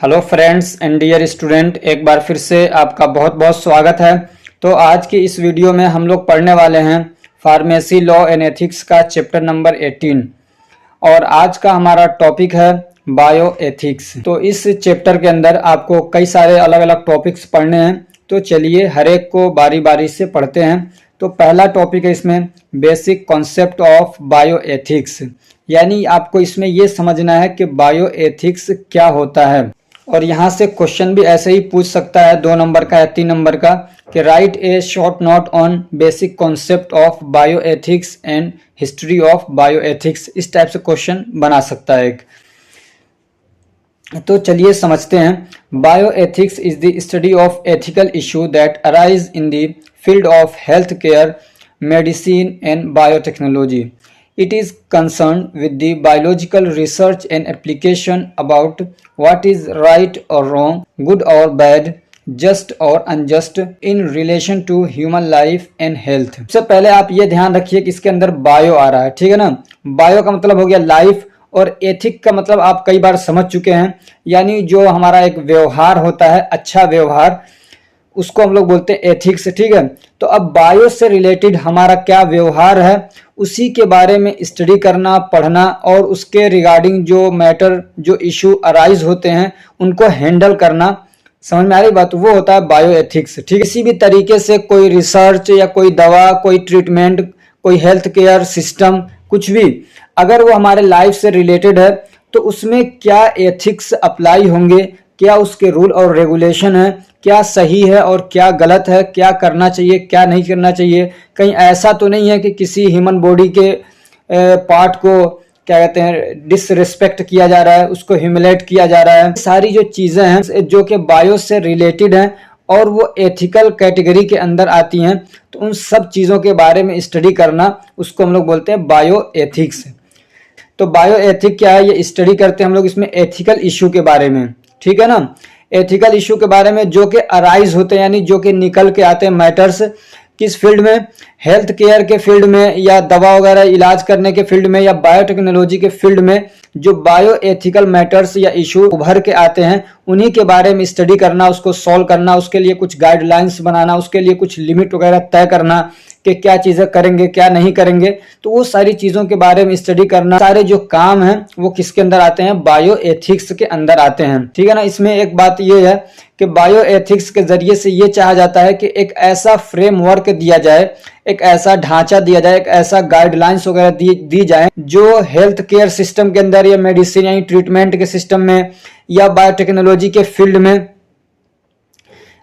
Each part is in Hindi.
Hello friends and dear student, एक बार फिर से आपका बहुत बहुत स्वागत है। तो आज की इस वीडियो में हम लोग पढ़ने वाले हैं फार्मेसी लॉ एंड एथिक्स का चैप्टर नंबर 18 और आज का हमारा टॉपिक है बायो एथिक्स। तो इस चैप्टर के अंदर आपको कई सारे अलग अलग टॉपिक्स पढ़ने हैं, तो चलिए हर एक को बारी बारी से पढ़ते हैं। तो पहला टॉपिक है इसमें basic concept of bio ethics, यानी आपको इसमें ये समझना है कि बायो एथिक्स क्या होता है। और यहाँ से क्वेश्चन भी ऐसे ही पूछ सकता है 2 नंबर का या 3 नंबर का कि right A short note on basic concept of bio ethics and history of bio ethics, इस टाइप से क्वेश्चन बना सकता है एक। तो चलिए समझते हैं। Bio ethics is the study of ethical issue that arise in the field of health care, medicine and biotechnology. It is concerned with the biological research and application about what is right or wrong, good or bad, just or unjust in relation to human life and health. सबसे पहले आप ये ध्यान रखिए कि इसके अंदर बायो आ रहा है, ठीक है ना। बायो का मतलब हो गया लाइफ और एथिक का मतलब आप कई बार समझ चुके हैं, यानी जो हमारा एक व्यवहार होता है, अच्छा व्यवहार, उसको हम लोग बोलते हैं एथिक्स, ठीक है। तो अब बायो से रिलेटेड हमारा क्या व्यवहार है उसी के बारे में स्टडी करना, पढ़ना और उसके रिगार्डिंग जो मैटर, जो इशू अराइज होते हैं उनको हैंडल करना, समझ में आ रही बात, वो होता है बायो एथिक्स, ठीक है। किसी भी तरीके से कोई रिसर्च या कोई दवा, कोई ट्रीटमेंट, कोई हेल्थ केयर सिस्टम, कुछ भी अगर वो हमारे लाइफ से रिलेटेड है तो उसमें क्या एथिक्स अप्लाई होंगे, क्या उसके रूल और रेगुलेशन है, क्या सही है और क्या गलत है, क्या करना चाहिए क्या नहीं करना चाहिए। कहीं ऐसा तो नहीं है कि किसी ह्यूमन बॉडी के पार्ट को क्या कहते हैं डिसरिस्पेक्ट किया जा रहा है, उसको ह्यूमिलेट किया जा रहा है। सारी जो चीज़ें हैं जो कि बायो से रिलेटेड हैं और वो एथिकल कैटेगरी के अंदर आती हैं, तो उन सब चीज़ों के बारे में स्टडी करना, उसको हम लोग बोलते हैं बायो एथिक्स। तो बायो एथिक क्या है, ये स्टडी करते हैं हम लोग इसमें एथिकल इशू के बारे में, ठीक है ना। एथिकल इशू के बारे में जो कि अराइज होते हैं, यानी जो कि निकल के आते हैं मैटर्स, किस फील्ड में, हेल्थ केयर के फील्ड में या दवा वगैरह इलाज करने के फील्ड में या बायोटेक्नोलॉजी के फील्ड में जो बायो एथिकल मैटर्स या इशू उभर के आते हैं, उन्हीं के बारे में स्टडी करना, उसको सॉल्व करना, उसके लिए कुछ गाइडलाइंस बनाना, उसके लिए कुछ लिमिट वगैरह तय करना कि क्या चीज़ें करेंगे क्या नहीं करेंगे। तो वो सारी चीज़ों के बारे में स्टडी करना, सारे जो काम हैं वो किसके अंदर आते हैं, बायो एथिक्स के अंदर आते हैं, ठीक है ना। इसमें एक बात ये है कि बायो एथिक्स के जरिए से ये चाहा जाता है कि एक ऐसा फ्रेमवर्क दिया जाए, एक ऐसा ढांचा दिया जाए, एक ऐसा गाइडलाइंस वगैरह दी जाए जो हेल्थ केयर सिस्टम के अंदर या मेडिसिन यानी ट्रीटमेंट के सिस्टम में या बायोटेक्नोलॉजी के फील्ड में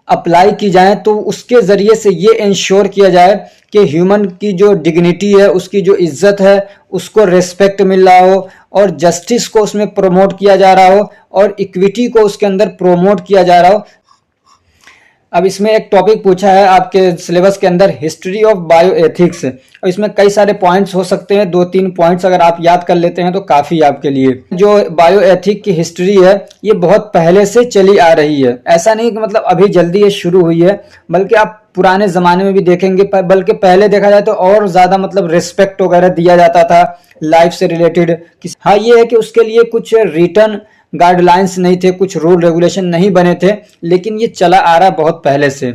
अप्लाई की जाए। तो उसके जरिए से ये इंश्योर किया जाए कि ह्यूमन की जो डिग्निटी है, उसकी जो इज्जत है, उसको रेस्पेक्ट मिल रहा हो और जस्टिस को उसमें प्रमोट किया जा रहा हो और इक्विटी को उसके अंदर प्रमोट किया जा रहा हो। अब इसमें एक टॉपिक पूछा है आपके सिलेबस के अंदर, हिस्ट्री ऑफ बायो एथिक्स, और इसमें कई सारे पॉइंट्स हो सकते हैं, 2-3 पॉइंट्स अगर आप याद कर लेते हैं तो काफ़ी आपके लिए। जो बायो एथिक की हिस्ट्री है ये बहुत पहले से चली आ रही है, ऐसा नहीं कि मतलब अभी जल्दी ये शुरू हुई है, बल्कि आप पुराने ज़माने में भी देखेंगे, बल्कि पहले देखा जाए तो और ज़्यादा मतलब रिस्पेक्ट वगैरह दिया जाता था लाइफ से रिलेटेड। हाँ, ये है कि उसके लिए कुछ रिटर्न गाइडलाइंस नहीं थे, कुछ रूल रेगुलेशन नहीं बने थे, लेकिन ये चला आ रहा है बहुत पहले से।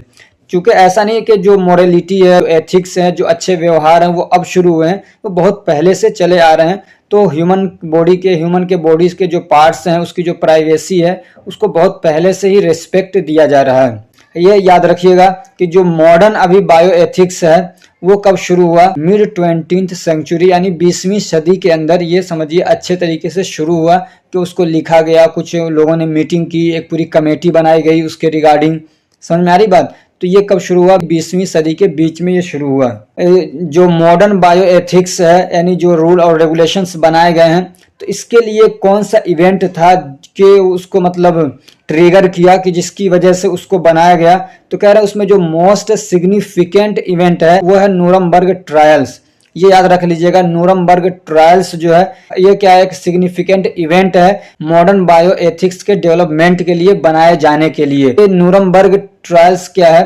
क्योंकि ऐसा नहीं है कि जो मोरलिटी है, एथिक्स हैं, जो अच्छे व्यवहार हैं वो अब शुरू हुए हैं, वो बहुत पहले से चले आ रहे हैं। तो ह्यूमन के बॉडीज के जो पार्ट्स हैं, उसकी जो प्राइवेसी है, उसको बहुत पहले से ही रिस्पेक्ट दिया जा रहा है। ये याद रखिएगा कि जो मॉडर्न अभी बायो एथिक्स है वो कब शुरू हुआ, मिड 20th सेंचुरी यानी 20वीं सदी के अंदर ये समझिए अच्छे तरीके से शुरू हुआ कि उसको लिखा गया, कुछ लोगों ने मीटिंग की, एक पूरी कमेटी बनाई गई उसके रिगार्डिंग, समझ में आ रही बात। तो ये कब शुरू हुआ, 20वीं सदी के बीच में ये शुरू हुआ। जो मॉडर्न बायो एथिक्स है यानी जो रूल और रेगुलेशंस बनाए गए हैं, तो इसके लिए कौन सा इवेंट था कि उसको मतलब ट्रिगर किया कि जिसकी वजह से उसको बनाया गया। तो कह रहे हैं उसमें जो मोस्ट सिग्निफिकेंट इवेंट है वो है न्यूरमबर्ग ट्रायल्स। ये याद रख लीजिएगा, न्यूरमबर्ग ट्रायल्स जो है ये क्या है, एक सिग्निफिकेंट इवेंट है मॉडर्न बायो एथिक्स के डेवलपमेंट के लिए बनाए जाने के लिए। ये न्यूरमबर्ग ट्रायल्स क्या है,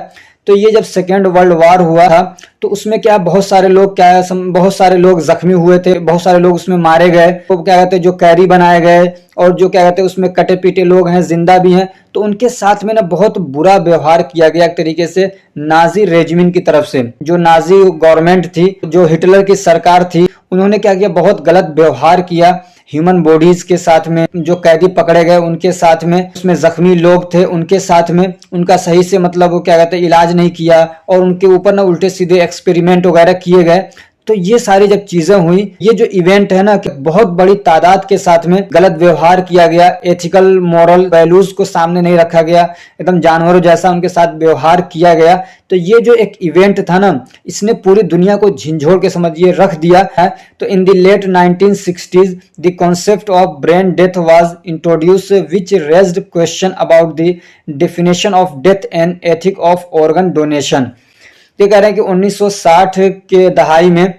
तो ये जब सेकेंड वर्ल्ड वॉर हुआ था तो उसमें क्या बहुत सारे लोग जख्मी हुए थे, बहुत सारे लोग उसमें मारे गए, तो क्या कहते हैं जो कैदी बनाए गए और जो क्या कहते हैं उसमें कटे पीटे लोग हैं, जिंदा भी हैं, तो उनके साथ में ना बहुत बुरा व्यवहार किया गया एक तरीके से नाजी रेजिमेंट की तरफ से। जो नाजी गवर्नमेंट थी, जो हिटलर की सरकार थी, उन्होंने क्या किया, बहुत गलत व्यवहार किया ह्यूमन बॉडीज के साथ में, जो कैदी पकड़े गए उनके साथ में, उसमें जख्मी लोग थे उनके साथ में, उनका सही से मतलब क्या कहते हैं इलाज नहीं किया और उनके ऊपर ना उल्टे सीधे एक्सपेरिमेंट वगैरह किए गए। तो ये सारी जब चीजें हुई, ये जो इवेंट है ना कि बहुत बड़ी तादाद के साथ में गलत व्यवहार किया गया, एथिकल मॉरल वैल्यूज को सामने नहीं रखा गया, एकदम जानवरों जैसा उनके साथ व्यवहार किया गया। तो ये जो एक इवेंट था ना, इसने पूरी दुनिया को झिंझोड़ के समझिए रख दिया है। तो in the late 1960s the concept of brain death was introduce which raised question about the definition of death and ethic of organ donation. ये कह रहे हैं कि 1960 के दहाई में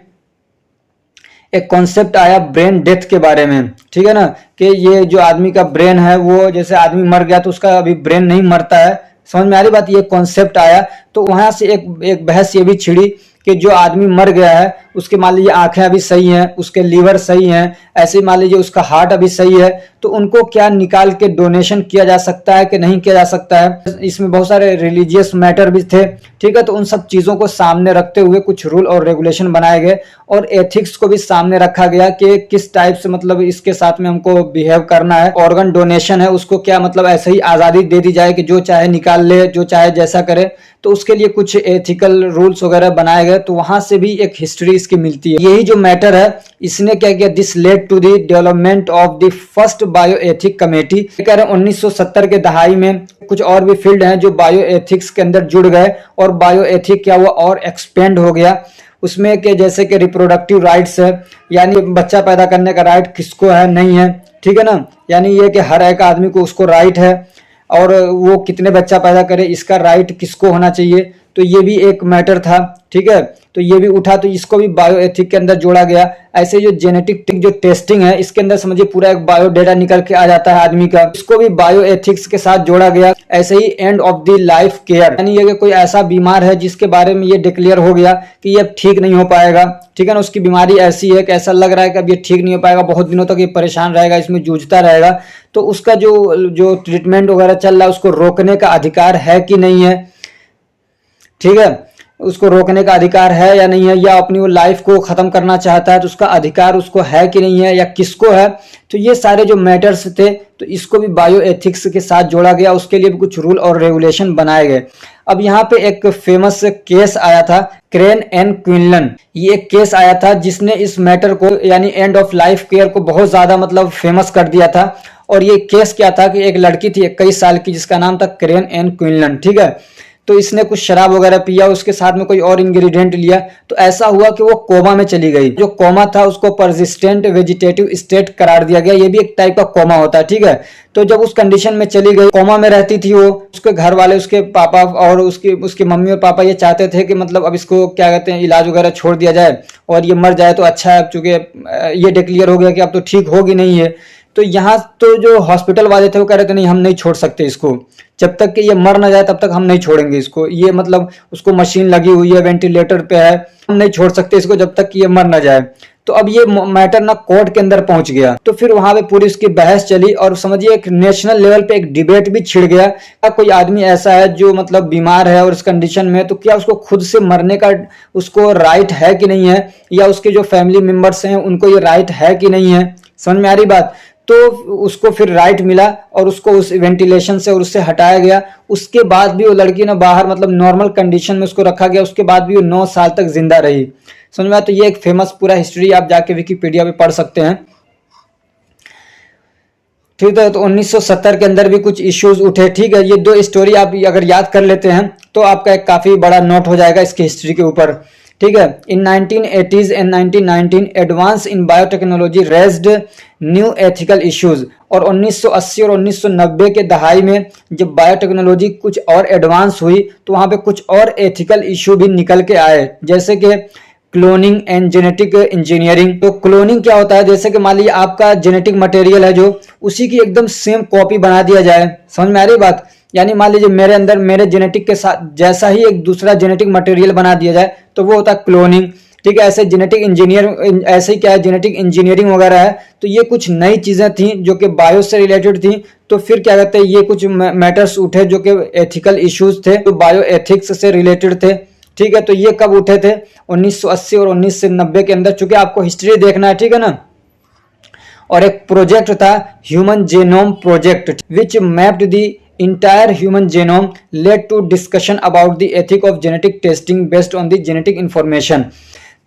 एक कॉन्सेप्ट आया ब्रेन डेथ के बारे में, ठीक है ना, कि ये जो आदमी का ब्रेन है वो जैसे आदमी मर गया तो उसका अभी ब्रेन नहीं मरता है, समझ में आ रही बात। ये कॉन्सेप्ट आया तो वहां से एक बहस ये भी छिड़ी कि जो आदमी मर गया है उसके मान लीजिए आंखें अभी सही हैं, उसके लीवर सही हैं, ऐसे मान लीजिए उसका हार्ट अभी सही है, तो उनको क्या निकाल के डोनेशन किया जा सकता है कि नहीं किया जा सकता है। इसमें बहुत सारे रिलीजियस मैटर भी थे, ठीक है। तो उन सब चीजों को सामने रखते हुए कुछ रूल और रेगुलेशन बनाए गए और एथिक्स को भी सामने रखा गया कि किस टाइप से मतलब इसके साथ में हमको बिहेव करना है। ऑर्गन डोनेशन है उसको क्या मतलब ऐसे ही आजादी दे दी जाए कि जो चाहे निकाल ले, जो चाहे जैसा करे, तो उसके लिए कुछ एथिकल रूल्स वगैरह बनाए गए। तो वहां से भी एक हिस्ट्री इसकी मिलती है। यही जो मैटर है इसने क्या किया, this led to the development of the first bio ethic committee. कह रहे हैं 1970 के दहाई में कुछ और भी फील्ड हैं जो बायो एथिक्स के अंदर जुड़ गए और बायो एथिक क्या हुआ और एक्सपेंड हो गया। उसमें के जैसे कि रिप्रोडक्टिव राइट्स है, यानी बच्चा पैदा करने का राइट किसको है, नहीं है, ठीक है ना, यानी ये कि हर एक आदमी को उसको राइट है और वो कितने बच्चा पैदा करे इसका राइट किसको होना चाहिए, तो ये भी एक मैटर था, ठीक है। तो ये भी उठा, तो इसको भी बायो एथिक के अंदर जोड़ा गया। ऐसे जो जेनेटिक जो टेस्टिंग है इसके अंदर समझिए पूरा एक बायो डेटा निकल के आ जाता है आदमी का, इसको भी बायो एथिक्स के साथ जोड़ा गया। ऐसे ही end of the life care, यानी ये कि कोई ऐसा बीमार है जिसके बारे में ये डिक्लेयर हो गया कि ये अब ठीक नहीं हो पाएगा, ठीक है ना, उसकी बीमारी ऐसी है कि ऐसा लग रहा है कि अब ये ठीक नहीं हो पाएगा, बहुत दिनों तक ये परेशान रहेगा, इसमें जूझता रहेगा, तो उसका जो ट्रीटमेंट वगैरह चल रहा है उसको रोकने का अधिकार है कि नहीं है, ठीक है, उसको रोकने का अधिकार है या नहीं है, या अपनी वो लाइफ को खत्म करना चाहता है तो उसका अधिकार उसको है कि नहीं है, या किसको है। तो ये सारे जो मैटर्स थे तो इसको भी बायो एथिक्स के साथ जोड़ा गया, उसके लिए भी कुछ रूल और रेगुलेशन बनाए गए। अब यहाँ पे एक फेमस केस आया था, क्रेन एंड क्विनलन, ये एक केस आया था जिसने इस मैटर को यानी एंड ऑफ लाइफ केयर को बहुत ज्यादा मतलब फेमस कर दिया था। और ये केस क्या था कि एक लड़की थी 21 साल की जिसका नाम था क्रेन एंड क्विनलन, ठीक है। तो इसने कुछ शराब वगैरह पिया, उसके साथ में कोई और इंग्रेडिएंट लिया, तो ऐसा हुआ कि वो कोमा में चली गई। जो कोमा था उसको परसिस्टेंट वेजिटेटिव स्टेट करार दिया गया, ये भी एक टाइप का कोमा होता है, ठीक है। तो जब उस कंडीशन में चली गई, कोमा में रहती थी वो, उसके घर वाले, उसके पापा और उसके मम्मी और पापा ये चाहते थे कि मतलब अब इसको क्या कहते हैं इलाज वगैरह छोड़ दिया जाए और ये मर जाए तो अच्छा है, चूंकि ये डिक्लेयर हो गया कि अब तो ठीक होगी नहीं है। तो यहाँ तो जो हॉस्पिटल वाले थे वो कह रहे थे नहीं हम नहीं छोड़ सकते इसको, जब तक कि ये मर ना जाए तब तक हम नहीं छोड़ेंगे इसको, ये मतलब उसको मशीन लगी हुई है, वेंटिलेटर पे है, हम नहीं छोड़ सकते इसको जब तक कि ये मर ना जाए। तो अब ये मैटर ना कोर्ट के अंदर पहुंच गया, तो फिर वहां पे पूरी उसकी बहस चली और समझिए एक नेशनल लेवल पे एक डिबेट भी छिड़ गया। क्या कोई आदमी ऐसा है जो मतलब बीमार है और इस कंडीशन में, तो क्या उसको खुद से मरने का उसको राइट है कि नहीं है, या उसके जो फैमिली मेंबर्स हैं उनको ये राइट है कि नहीं है, समझ में आ रही बात। तो उसको फिर राइट मिला और उसको उस वेंटिलेशन से और उससे हटाया गया। उसके बाद भी वो लड़की ना बाहर मतलब नॉर्मल कंडीशन में उसको रखा गया, उसके बाद भी वो 9 साल तक जिंदा रही, समझ में आया। तो ये एक फेमस पूरा हिस्ट्री आप जाके विकिपीडिया पे पढ़ सकते हैं, ठीक है। तो 1970 के अंदर भी कुछ इश्यूज उठे, ठीक है। ये 2 स्टोरी आप अगर याद कर लेते हैं तो आपका एक काफी बड़ा नोट हो जाएगा इसकी हिस्ट्री के ऊपर, ठीक है। इन 1980s and 1919 advance in biotechnology raised new ethical issues, और 1980 और 1990 के दहाई में जब बायोटेक्नोलॉजी कुछ और एडवांस हुई तो वहां पे कुछ और एथिकल इश्यू भी निकल के आए, जैसे कि क्लोनिंग एंड जेनेटिक इंजीनियरिंग। तो क्लोनिंग क्या होता है, जैसे कि मान लीजिए आपका जेनेटिक मटेरियल है जो उसी की एकदम सेम कॉपी बना दिया जाए, समझ में आ रही बात। यानी मान लीजिए मेरे अंदर मेरे जेनेटिक के साथ जैसा ही एक दूसरा जेनेटिक मटेरियल बना दिया जाए तो वो होता है क्लोनिंग। ठीक है, ऐसे जेनेटिक इंजीनियर, ऐसे ही क्या है जेनेटिक इंजीनियरिंग वगैरह है। तो ये कुछ नई चीजें थी जो कि बायो से रिलेटेड थी। तो फिर क्या कहते हैं, ये कुछ मैटर्स उठे जो कि एथिकल इश्यूज थे, जो बायो एथिक्स से रिलेटेड थे। ठीक है, तो ये कब उठे थे, 1980 और 1990 के अंदर। चूंकि आपको हिस्ट्री देखना है, ठीक है ना। और एक प्रोजेक्ट था human genome project which mapped the entire human genome, led to discussion about the ethic of genetic testing based on the genetic information.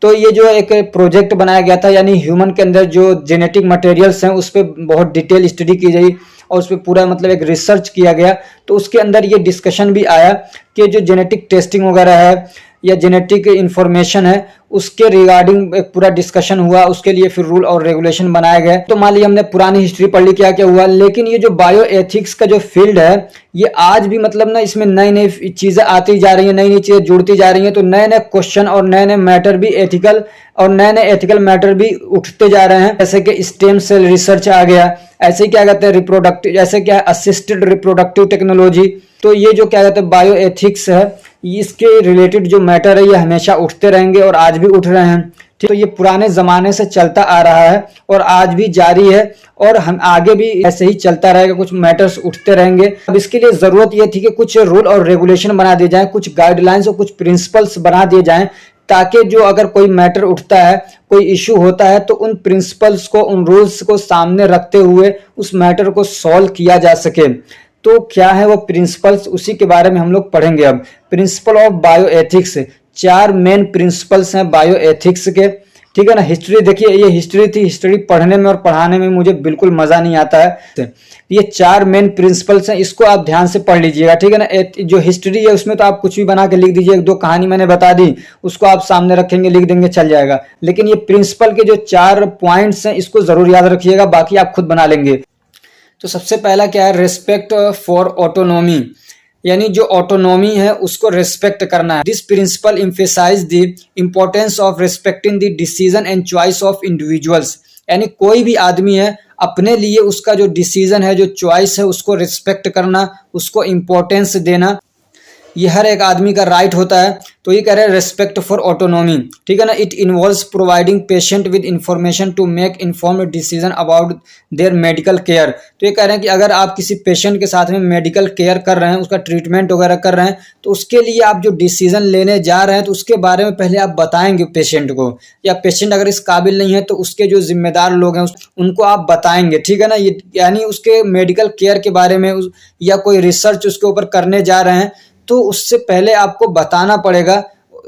तो ये जो एक प्रोजेक्ट बनाया गया था, यानी ह्यूमन के अंदर जो जेनेटिक मटेरियल्स हैं उस पर बहुत डिटेल स्टडी की गई और उस पर पूरा मतलब एक रिसर्च किया गया। तो उसके अंदर ये डिस्कशन भी आया कि जो जेनेटिक टेस्टिंग वगैरह है या जेनेटिक इंफॉर्मेशन है उसके रिगार्डिंग एक पूरा डिस्कशन हुआ। उसके लिए फिर रूल और रेगुलेशन बनाए गए। तो मान लीजिए हमने पुरानी हिस्ट्री पढ़ ली, क्या क्या हुआ। लेकिन ये जो बायो एथिक्स का जो फील्ड है, ये आज भी मतलब ना इसमें नई नई चीजें आती जा रही है, नई नई चीजें जुड़ती जा रही है। तो नए नए क्वेश्चन और नए नए मैटर भी एथिकल और नए नए एथिकल मैटर भी उठते जा रहे हैं। जैसे कि स्टेम सेल रिसर्च आ गया, ऐसे क्या कहते हैं रिप्रोडक्टिव, जैसे क्या है असिस्टेड रिप्रोडक्टिव टेक्नोलॉजी। तो ये जो क्या कहते हैं बायो एथिक्स है, इसके रिलेटेड जो मैटर है ये हमेशा उठते रहेंगे और आज भी उठ रहे हैं। ठीक, तो ये पुराने जमाने से चलता आ रहा है और आज भी जारी है और हम आगे भी ऐसे ही चलता रहेगा, कुछ मैटर्स उठते रहेंगे। अब इसके लिए जरूरत ये थी कि कुछ रूल और रेगुलेशन बना दिए जाएं, कुछ गाइडलाइंस और कुछ प्रिंसिपल्स बना दिए जाएं, ताकि जो अगर कोई मैटर उठता है, कोई इश्यू होता है, तो उन प्रिंसिपल्स को, उन रूल्स को सामने रखते हुए उस मैटर को सॉल्व किया जा सके। तो क्या है वो प्रिंसिपल्स, उसी के बारे में हम लोग पढ़ेंगे। अब principle of bio ethics, 4 main principles हैं बायो एथिक्स के। ठीक है ना। हिस्ट्री देखिए, ये हिस्ट्री थी, हिस्ट्री पढ़ने में और पढ़ाने में मुझे बिल्कुल मजा नहीं आता है। ये 4 मेन प्रिंसिपल्स हैं, इसको आप ध्यान से पढ़ लीजिएगा। ठीक है ना। जो हिस्ट्री है उसमें तो आप कुछ भी बना के लिख दीजिए, 2 कहानी मैंने बता दी उसको आप सामने रखेंगे, लिख देंगे, चल जाएगा। लेकिन ये प्रिंसिपल के जो 4 पॉइंट्स हैं इसको जरूर याद रखिएगा, बाकी आप खुद बना लेंगे। तो सबसे पहला क्या है, रिस्पेक्ट फॉर ऑटोनॉमी, यानी जो ऑटोनॉमी है उसको रिस्पेक्ट करना है। This principle emphasize the importance of respecting the decision and choice of individuals, यानी कोई भी आदमी है अपने लिए उसका जो डिसीजन है, जो चॉइस है, उसको रिस्पेक्ट करना, उसको इम्पोर्टेंस देना, ये हर एक आदमी का राइट होता है। तो ये कह रहे हैं रेस्पेक्ट फॉर ऑटोनॉमी। ठीक है ना। It involves providing patient with information to make informed decision about their medical care. तो ये कह रहे हैं कि अगर आप किसी पेशेंट के साथ में मेडिकल केयर कर रहे हैं, उसका ट्रीटमेंट वगैरह कर रहे हैं, तो उसके लिए आप जो डिसीजन लेने जा रहे हैं तो उसके बारे में पहले आप बताएंगे पेशेंट को, या पेशेंट अगर इस काबिल नहीं है तो उसके जो जिम्मेदार लोग हैं उनको आप बताएंगे। ठीक है ना। ये यानी उसके मेडिकल केयर के बारे में या कोई रिसर्च उसके ऊपर करने जा रहे हैं तो उससे पहले आपको बताना पड़ेगा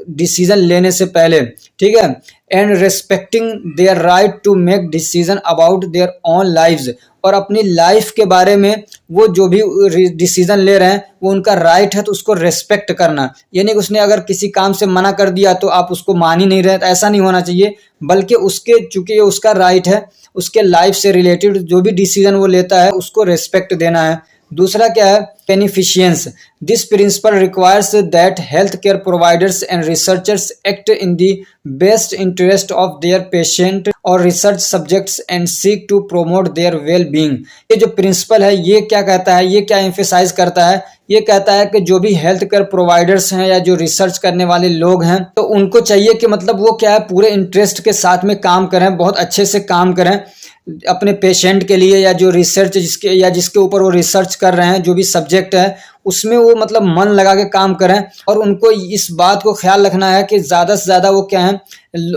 डिसीजन लेने से पहले। ठीक है। And respecting their right to make decision about their own lives, और अपनी लाइफ के बारे में वो जो भी डिसीजन ले रहे हैं वो उनका राइट है, तो उसको रेस्पेक्ट करना। यानी कि उसने अगर किसी काम से मना कर दिया तो आप उसको मान ही नहीं रहे, तो ऐसा नहीं होना चाहिए, बल्कि उसके चूंकि ये उसका राइट है, उसके लाइफ से रिलेटेड जो भी डिसीजन वो लेता है उसको रेस्पेक्ट देना है। दूसरा क्या है, beneficence. This principle requires that health care providers and researchers act in the best interest of their patient और research subjects and seek to promote their well being. ये जो प्रिंसिपल है ये क्या कहता है, ये क्या एम्फेसाइज करता है, ये कहता है कि जो भी हेल्थ केयर प्रोवाइडर्स हैं या जो रिसर्च करने वाले लोग हैं, तो उनको चाहिए कि मतलब वो क्या है पूरे इंटरेस्ट के साथ में काम करें, बहुत अच्छे से काम करें अपने पेशेंट के लिए, या जो रिसर्च जिसके ऊपर वो रिसर्च कर रहे हैं, जो भी सब्जेक्ट है उसमें वो मतलब मन लगा के काम करें। और उनको इस बात को ख्याल रखना है कि ज़्यादा से ज़्यादा वो क्या है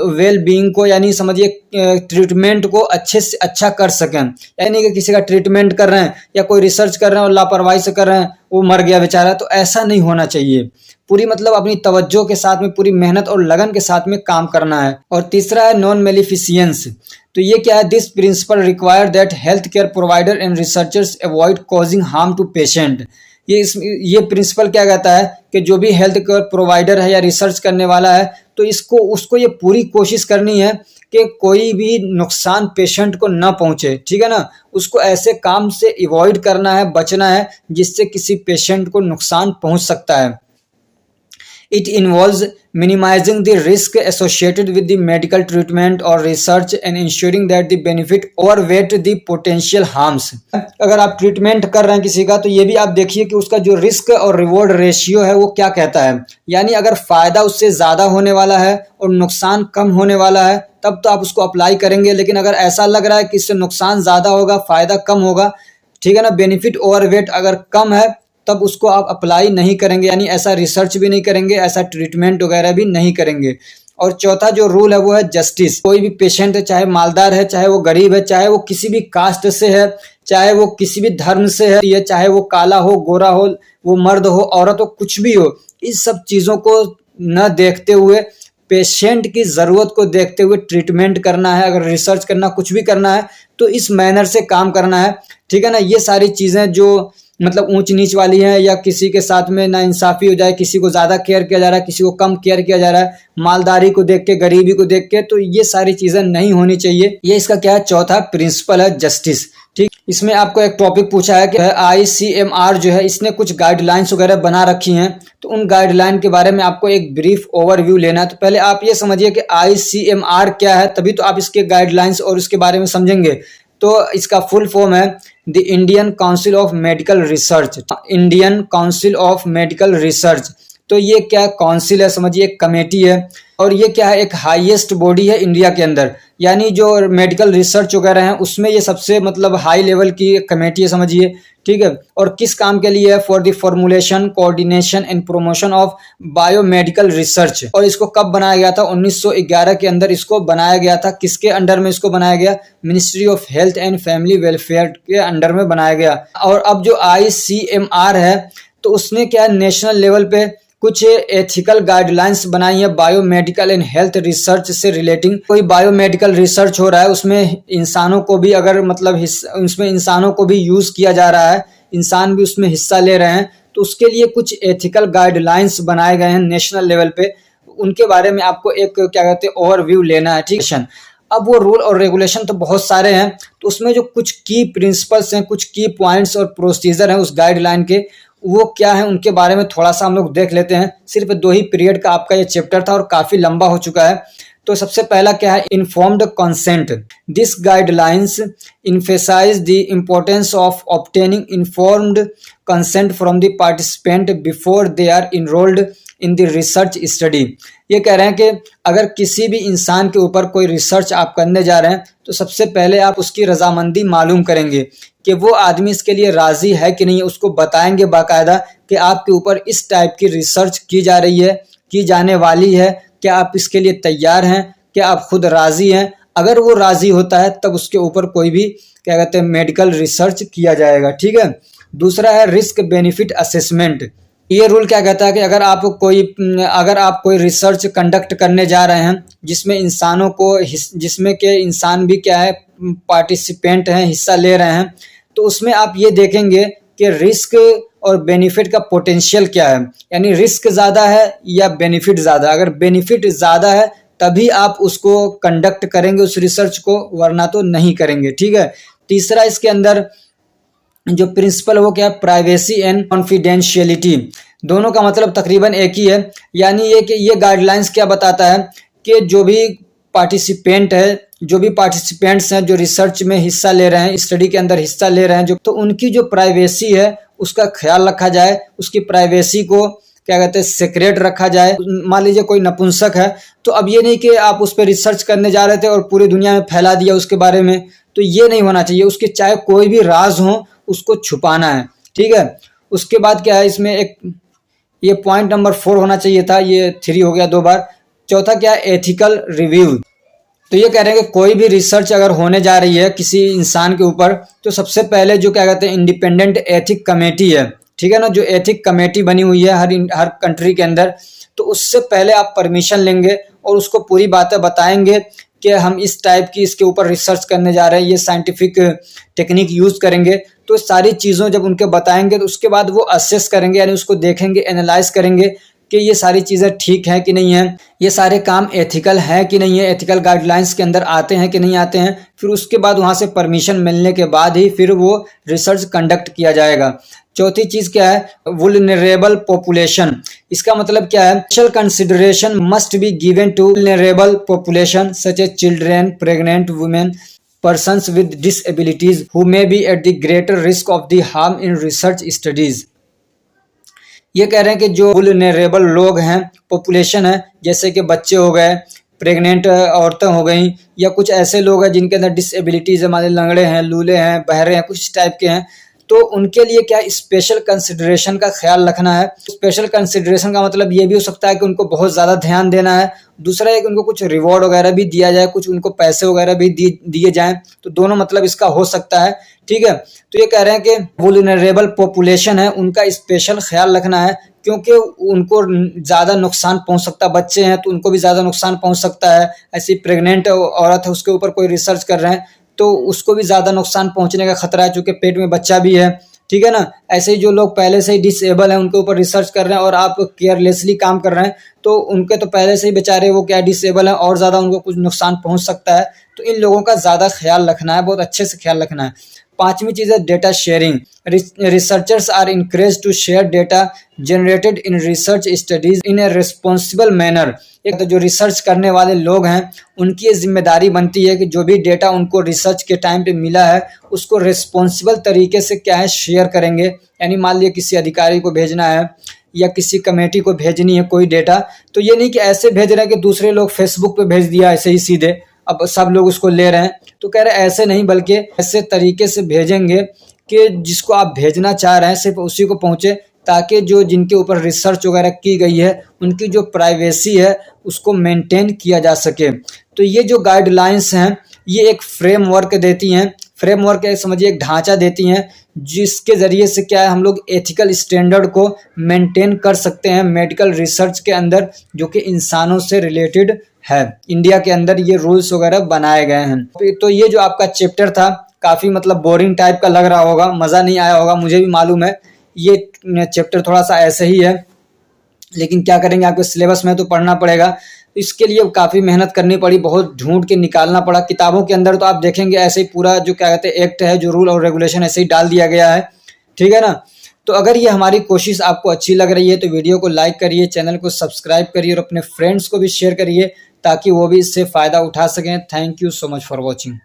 वेल बीइंग को, यानी समझिए ट्रीटमेंट को अच्छे से अच्छा कर सकें। यानी कि किसी का ट्रीटमेंट कर रहे हैं या कोई रिसर्च कर रहे हैं और लापरवाही से कर रहे हैं, वो मर गया बेचारा, तो ऐसा नहीं होना चाहिए। पूरी मतलब अपनी तवज्जो के साथ में, पूरी मेहनत और लगन के साथ में काम करना है। और तीसरा है नॉन मेलिफिशियंस। तो ये क्या है, this principle require that health care provider and researchers avoid causing harm to patient. ये प्रिंसिपल क्या कहता है कि जो भी हेल्थ केयर प्रोवाइडर है या रिसर्च करने वाला है, तो उसको ये पूरी कोशिश करनी है कि कोई भी नुकसान पेशेंट को ना पहुंचे। ठीक है ना। उसको ऐसे काम से अवॉइड करना है, बचना है जिससे किसी पेशेंट को नुकसान पहुंच सकता है। It involves minimizing the risk associated with the medical treatment or research and ensuring that the benefit overweight the potential harms. अगर आप ट्रीटमेंट कर रहे हैं किसी का, तो ये भी आप देखिए कि उसका जो रिस्क और रिवॉर्ड रेशियो है वो क्या कहता है। यानी अगर फायदा उससे ज़्यादा होने वाला है और नुकसान कम होने वाला है, तब तो आप उसको अप्लाई करेंगे। लेकिन अगर ऐसा लग रहा है कि इससे नुकसान ज़्यादा होगा, फ़ायदा कम होगा, ठीक है ना, बेनिफिट ओवरवेट अगर कम है, तब उसको आप अप्लाई नहीं करेंगे। यानी ऐसा रिसर्च भी नहीं करेंगे, ऐसा ट्रीटमेंट वगैरह भी नहीं करेंगे। और चौथा जो रूल है वो है जस्टिस। कोई भी पेशेंट है, चाहे मालदार है, चाहे वो गरीब है, चाहे वो किसी भी कास्ट से है, चाहे वो किसी भी धर्म से है, चाहे वो काला हो, गोरा हो, वो मर्द हो, औरत हो, कुछ भी हो, इस सब चीज़ों को न देखते हुए, पेशेंट की ज़रूरत को देखते हुए ट्रीटमेंट करना है। अगर रिसर्च करना, कुछ भी करना है, तो इस मैनर से काम करना है, ठीक है ना। ये सारी चीज़ें जो मतलब ऊंच नीच वाली हैं, या किसी के साथ में नाइंसाफ़ी हो जाए, किसी को ज़्यादा केयर किया जा रहा है, किसी को कम केयर किया जा रहा है, मालदारी को देख के, गरीबी को देख के, तो ये सारी चीज़ें नहीं होनी चाहिए। ये इसका क्या है, चौथा प्रिंसिपल है, जस्टिस। ठीक, इसमें आपको एक टॉपिक पूछा है कि ICMR जो है, इसने कुछ गाइडलाइंस वगैरह बना रखी हैं, तो उन गाइडलाइन के बारे में आपको एक ब्रीफ ओवरव्यू लेना है। तो पहले आप ये समझिए कि ICMR क्या है, तभी तो आप इसके गाइडलाइंस और उसके बारे में समझेंगे। तो इसका फुल फॉर्म है the Indian council of medical research. Indian council of medical research, तो ये क्या काउंसिल है, समझिए एक कमेटी है, और ये क्या है, एक हाईएस्ट बॉडी है इंडिया के अंदर। यानी जो मेडिकल रिसर्च वगैरह हैं उसमें ये सबसे मतलब हाई लेवल की कमेटी है, समझिए, ठीक है। और किस काम के लिए है, for the formulation, coordination and promotion of biomedical research. और इसको कब बनाया गया था, 1911 के अंदर इसको बनाया गया था। किसके अंडर में इसको बनाया गया, ministry of health and family welfare के अंडर में बनाया गया। और अब जो ICMR है, तो उसने क्या है, नेशनल लेवल पे कुछ एथिकल गाइडलाइंस बनाई है बायोमेडिकल एंड हेल्थ रिसर्च से रिलेटिंग। कोई बायोमेडिकल रिसर्च हो रहा है, उसमें इंसानों को भी अगर मतलब उसमें इंसानों को भी यूज किया जा रहा है, इंसान भी उसमें हिस्सा ले रहे हैं, तो उसके लिए कुछ एथिकल गाइडलाइंस बनाए गए हैं नेशनल लेवल पे। उनके बारे में आपको एक क्या कहते हैं, ओवरव्यू लेना है, ठीक है। अब वो रूल और रेगुलेशन तो बहुत सारे हैं, तो उसमें जो कुछ की प्रिंसिपल्स हैं, कुछ की पॉइंट्स और प्रोसीजर हैं उस गाइडलाइन के, वो क्या है, उनके बारे में थोड़ा सा हम लोग देख लेते हैं। सिर्फ 2 ही पीरियड का आपका ये चैप्टर था और काफ़ी लंबा हो चुका है। तो सबसे पहला क्या है, informed consent. This guidelines emphasize the importance of obtaining informed consent from the participant before they are enrolled in the research study। ये कह रहे हैं कि अगर किसी भी इंसान के ऊपर कोई रिसर्च आप करने जा रहे हैं, तो सबसे पहले आप उसकी रजामंदी मालूम करेंगे कि वो आदमी इसके लिए राज़ी है कि नहीं। उसको बताएंगे बाकायदा कि आपके ऊपर इस टाइप की रिसर्च की जा रही है, की जाने वाली है, क्या आप इसके लिए तैयार हैं, क्या आप खुद राज़ी हैं। अगर वो राज़ी होता है तब उसके ऊपर कोई भी क्या कहते हैं मेडिकल रिसर्च किया जाएगा, ठीक है। दूसरा है रिस्क बेनिफिट असेसमेंट। ये रूल क्या कहता है कि अगर आप कोई रिसर्च कंडक्ट करने जा रहे हैं जिसमें इंसानों को जिसमें के इंसान भी क्या है पार्टिसिपेंट हैं, हिस्सा ले रहे हैं, तो उसमें आप ये देखेंगे कि रिस्क और बेनिफिट का पोटेंशियल क्या है, यानी रिस्क ज़्यादा है या बेनिफिट ज़्यादा। अगर बेनिफिट ज़्यादा है तभी आप उसको कंडक्ट करेंगे उस रिसर्च को, वरना तो नहीं करेंगे, ठीक है। तीसरा इसके अंदर जो प्रिंसिपल वो क्या है, प्राइवेसी एंड कॉन्फिडेंशियलिटी। दोनों का मतलब तकरीबन एक ही है। यानी ये कि ये गाइडलाइंस क्या बताता है कि जो भी पार्टिसिपेंट्स हैं जो रिसर्च में हिस्सा ले रहे हैं, स्टडी के अंदर हिस्सा ले रहे हैं, तो उनकी जो प्राइवेसी है उसका ख्याल रखा जाए, उसकी प्राइवेसी को क्या कहते हैं सीक्रेट रखा जाए। मान लीजिए कोई नपुंसक है, तो अब ये नहीं कि आप उस पर रिसर्च करने जा रहे थे और पूरी दुनिया में फैला दिया उसके बारे में, तो ये नहीं होना चाहिए। उसके चाहे कोई भी राज हो उसको छुपाना है, ठीक है। उसके बाद क्या है, इसमें एक ये पॉइंट नंबर 4 होना चाहिए था, ये 3 हो गया 2 बार। चौथा क्या है, एथिकल रिव्यू। तो ये कह रहे हैं कि कोई भी रिसर्च अगर होने जा रही है किसी इंसान के ऊपर, तो सबसे पहले जो क्या कहते हैं इंडिपेंडेंट एथिक कमेटी है, ठीक है ना, जो एथिक कमेटी बनी हुई है हर कंट्री के अंदर, तो उससे पहले आप परमिशन लेंगे और उसको पूरी बातें बताएंगे कि हम इस टाइप की इसके ऊपर रिसर्च करने जा रहे हैं, ये साइंटिफिक टेक्निक यूज़ करेंगे। तो सारी चीज़ों जब उनके बताएंगे तो उसके बाद वो असेस करेंगे, यानी उसको देखेंगे, एनालाइज करेंगे कि ये सारी चीज़ें ठीक है कि नहीं है, ये सारे काम एथिकल है कि नहीं है, एथिकल गाइडलाइंस के अंदर आते हैं कि नहीं आते हैं। फिर उसके बाद वहाँ से परमिशन मिलने के बाद ही फिर वो रिसर्च कंडक्ट किया जाएगा। चौथी चीज़ क्या है, वुल्नरेबल पॉपुलेशन। इसका मतलब क्या है, special consideration must be given to vulnerable population such as children, pregnant women, persons with disabilities who may be at the greater risk of the harm in research studies। ये कह रहे हैं कि जो वल्नरेबल लोग हैं, पॉपुलेशन है, जैसे कि बच्चे हो गए, प्रेग्नेंट औरतें हो गई, या कुछ ऐसे लोग हैं जिनके अंदर डिसेबिलिटीज है, मान लंगड़े हैं, लूले हैं, बहरे हैं, कुछ टाइप के हैं, तो उनके लिए क्या स्पेशल कंसिडरेशन का ख्याल रखना है। स्पेशल कंसिडरेशन का मतलब ये भी हो सकता है कि उनको बहुत ज़्यादा ध्यान देना है, दूसरा है कि उनको कुछ रिवॉर्ड वगैरह भी दिया जाए, कुछ उनको पैसे वगैरह भी दिए जाएं, तो दोनों मतलब इसका हो सकता है। ठीक है, तो ये कह रहे हैं कि वल्नरेबल पॉपुलेशन है उनका स्पेशल ख्याल रखना है, क्योंकि उनको ज़्यादा नुकसान पहुंच सकता है, बच्चे हैं तो उनको भी ज़्यादा नुकसान पहुंच सकता है, ऐसी प्रेग्नेंट औरत है उसके ऊपर कोई रिसर्च कर रहे हैं तो उसको भी ज़्यादा नुकसान पहुंचने का खतरा है, चूँकि पेट में बच्चा भी है। ठीक है ना, ऐसे ही जो लोग पहले से ही डिसेबल हैं उनके ऊपर रिसर्च कर रहे हैं और आप केयरलेसली काम कर रहे हैं, तो उनके तो पहले से ही बेचारे वो क्या डिसेबल हैं और ज़्यादा उनको कुछ नुकसान पहुंच सकता है, तो इन लोगों का ज़्यादा ख्याल रखना है, बहुत अच्छे से ख्याल रखना है। पांचवी चीज़ है data sharing. Researchers are encourage to share data generated in research studies in a responsible manner. एक तो जो रिसर्च करने वाले लोग हैं उनकी ये जिम्मेदारी बनती है कि जो भी डेटा उनको रिसर्च के टाइम पे मिला है उसको रिस्पॉन्सिबल तरीके से क्या है शेयर करेंगे। यानी मान लिया किसी अधिकारी को भेजना है या किसी कमेटी को भेजनी है कोई डेटा, तो ये नहीं कि ऐसे भेज रहे हैं कि दूसरे लोग फेसबुक पे भेज दिया ऐसे ही सीधे, अब सब लोग उसको ले रहे हैं, तो कह रहे हैं ऐसे नहीं, बल्कि ऐसे तरीके से भेजेंगे कि जिसको आप भेजना चाह रहे हैं सिर्फ उसी को पहुंचे, ताकि जो जिनके ऊपर रिसर्च वगैरह की गई है उनकी जो प्राइवेसी है उसको मेंटेन किया जा सके। तो ये जो गाइडलाइंस हैं ये एक फ्रेमवर्क देती हैं, फ्रेमवर्क समझिए एक ढांचा देती हैं जिसके ज़रिए से क्या है हम लोग एथिकल स्टैंडर्ड को मेंटेन कर सकते हैं मेडिकल रिसर्च के अंदर, जो कि इंसानों से रिलेटेड है। इंडिया के अंदर ये रूल्स वगैरह बनाए गए हैं। तो ये जो आपका चैप्टर था काफ़ी मतलब बोरिंग टाइप का लग रहा होगा, मज़ा नहीं आया होगा, मुझे भी मालूम है। ये चैप्टर थोड़ा सा ऐसे ही है, लेकिन क्या करेंगे, आपके सिलेबस में तो पढ़ना पड़ेगा, इसके लिए काफ़ी मेहनत करनी पड़ी, बहुत ढूंढ के निकालना पड़ा। किताबों के अंदर तो आप देखेंगे ऐसे ही पूरा जो क्या कहते हैं एक्ट है, जो रूल और रेगुलेशन ऐसे ही डाल दिया गया है। ठीक है ना, तो अगर ये हमारी कोशिश आपको अच्छी लग रही है तो वीडियो को लाइक करिए, चैनल को सब्सक्राइब करिए और अपने फ्रेंड्स को भी शेयर करिए ताकि वो भी इससे फ़ायदा उठा सकें। Thank you so much for watching.